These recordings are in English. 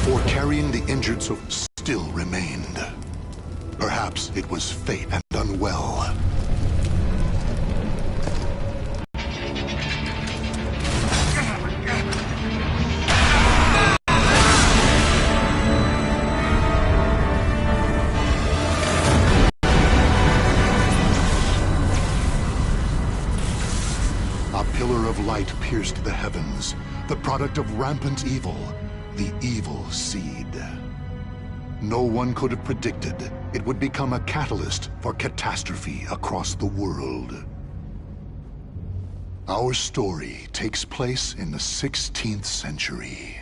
before carrying the injured soldier still remained. Perhaps it was fate and unwell. A pillar of light pierced the heavens, the product of rampant evil, the evil seed. No one could have predicted it would become a catalyst for catastrophe across the world. Our story takes place in the 16th century.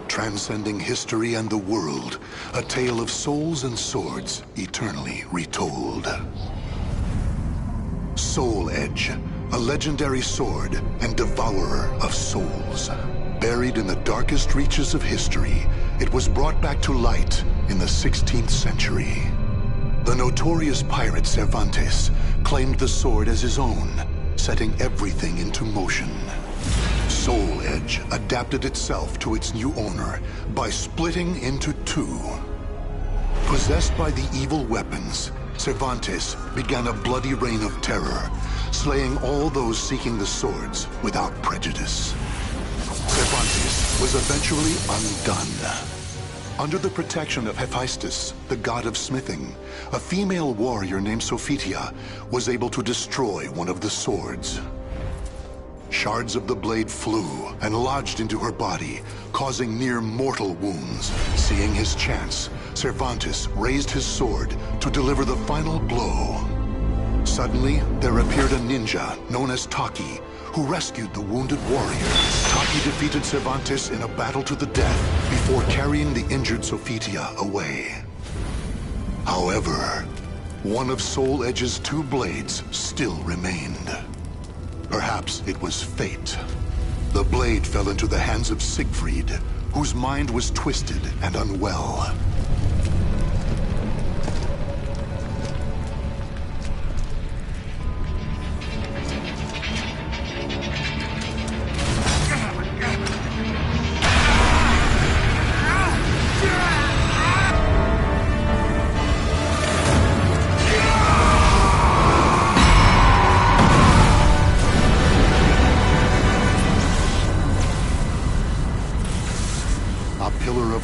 Transcending history and the world, a tale of souls and swords eternally retold. Soul Edge, a legendary sword and devourer of souls. Buried in the darkest reaches of history, it was brought back to light in the 16th century. The notorious pirate Cervantes claimed the sword as his own, setting everything into motion. Soul Edge adapted itself to its new owner by splitting into two. Possessed by the evil weapons, Cervantes began a bloody reign of terror, slaying all those seeking the swords without prejudice. Cervantes was eventually undone. Under the protection of Hephaestus, the god of smithing, a female warrior named Sophitia was able to destroy one of the swords. Shards of the blade flew and lodged into her body, causing near-mortal wounds. Seeing his chance, Cervantes raised his sword to deliver the final blow. Suddenly, there appeared a ninja known as Taki, who rescued the wounded warrior. Taki defeated Cervantes in a battle to the death before carrying the injured Sophitia away. However, one of Soul Edge's two blades still remained. Perhaps it was fate. The blade fell into the hands of Siegfried, whose mind was twisted and unwell.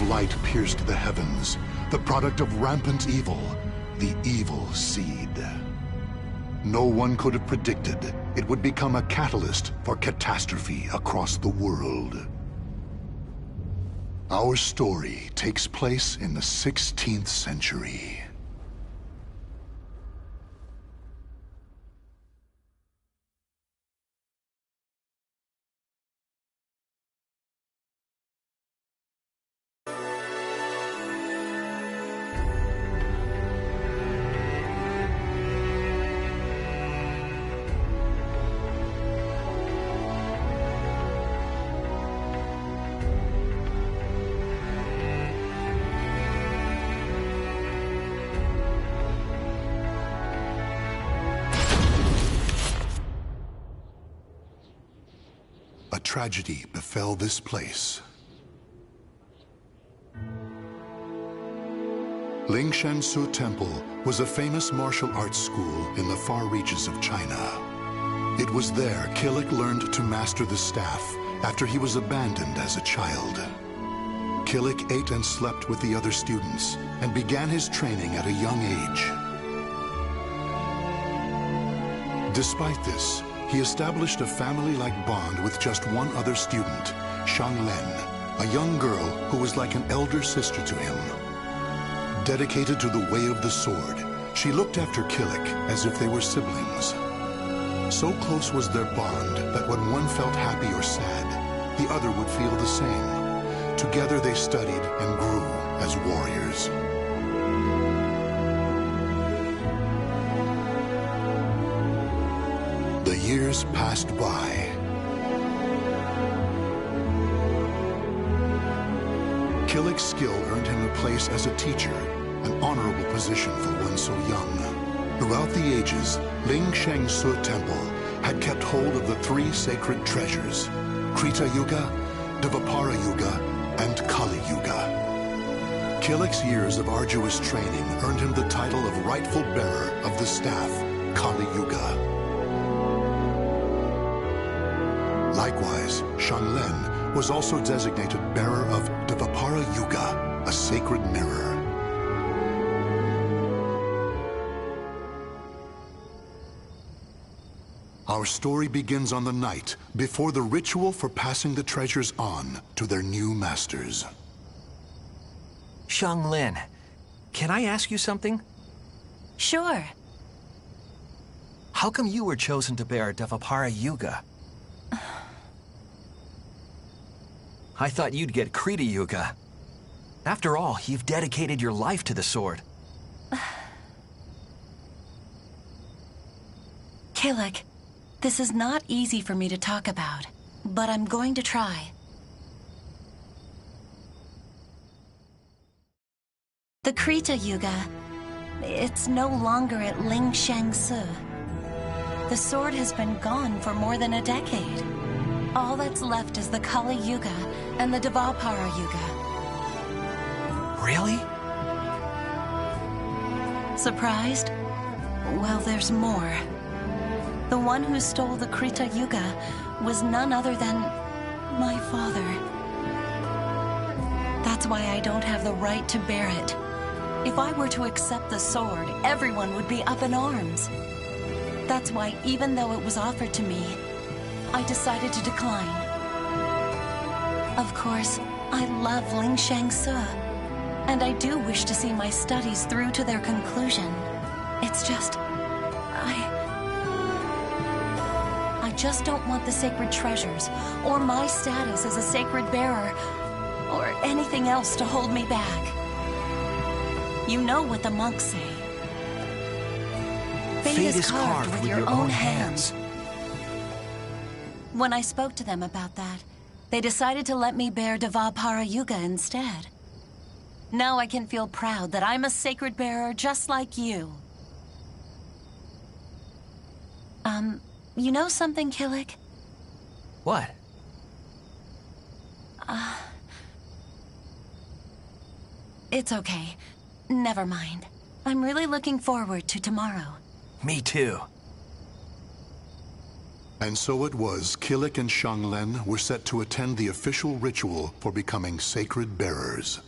Light pierced the heavens, the product of rampant evil, the evil seed. No one could have predicted it would become a catalyst for catastrophe across the world. Our story takes place in the 16th century. A tragedy befell this place. Lingshansu Temple was a famous martial arts school in the far reaches of China. It was there Killick learned to master the staff after he was abandoned as a child. Killick ate and slept with the other students and began his training at a young age. Despite this, he established a family-like bond with just one other student, Xianglen, a young girl who was like an elder sister to him. Dedicated to the way of the sword, she looked after Killick as if they were siblings. So close was their bond that when one felt happy or sad, the other would feel the same. Together they studied and grew as warriors. The years passed by. Killick's skill earned him a place as a teacher, an honorable position for one so young. Throughout the ages, Ling Sheng-Su Temple had kept hold of the three sacred treasures, Krita Yuga, Dvapara Yuga, and Kali Yuga. Killick's years of arduous training earned him the title of rightful bearer of the staff, Kali Yuga. Likewise, Xianglen was also designated bearer of Dvapara Yuga, a sacred mirror. Our story begins on the night before the ritual for passing the treasures on to their new masters. Xianglen, can I ask you something? Sure. How come you were chosen to bear Dvapara Yuga? I thought you'd get Krita Yuga. After all, you've dedicated your life to the sword. Killick, this is not easy for me to talk about, but I'm going to try. The Krita Yuga, it's no longer at Ling Sheng-Su. The sword has been gone for more than a decade. All that's left is the Kali Yuga and the Dvapara Yuga. Really? Surprised? Well, there's more. The one who stole the Krita Yuga was none other than my father. That's why I don't have the right to bear it. If I were to accept the sword, everyone would be up in arms. That's why, even though it was offered to me, I decided to decline. Of course, I love Ling Sheng-Su, and I do wish to see my studies through to their conclusion. It's just, I just don't want the sacred treasures, or my status as a sacred bearer, or anything else to hold me back. You know what the monks say. Fate is carved with your own hands. When I spoke to them about that, they decided to let me bear Dvapara Yuga instead. Now I can feel proud that I'm a sacred bearer just like you. You know something, Killick? What? It's okay. Never mind. I'm really looking forward to tomorrow. Me too. And so it was, Killick and Xianglen were set to attend the official ritual for becoming sacred bearers.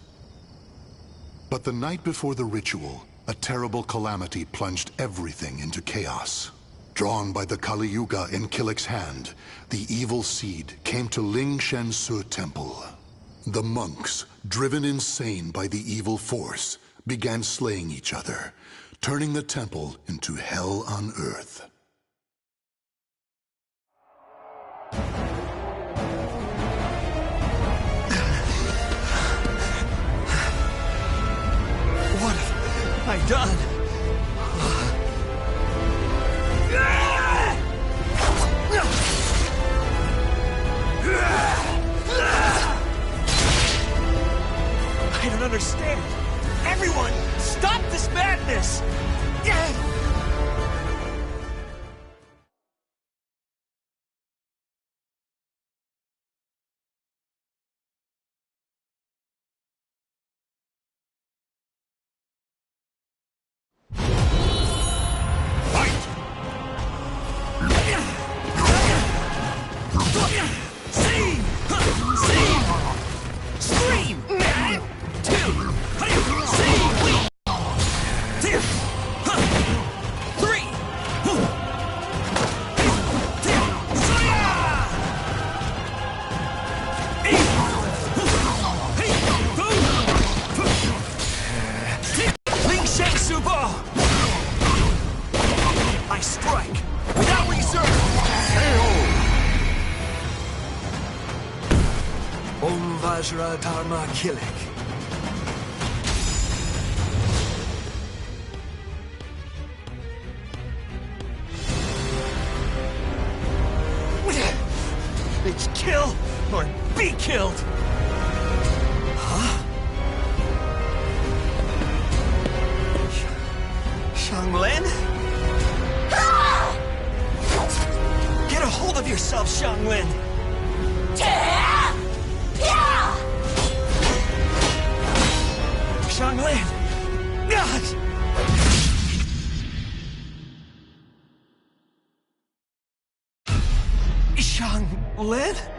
But the night before the ritual, a terrible calamity plunged everything into chaos. Drawn by the Kali Yuga in Killick's hand, the evil seed came to Ling Sheng-Su Temple. The monks, driven insane by the evil force, began slaying each other, turning the temple into hell on earth. What have I done? I don't understand. Everyone, stop this madness! See! Vajra Dharma Kilik. It's kill or be killed! Huh? Xianglin? Get a hold of yourself, Xianglin! Xianglin! Xianglin?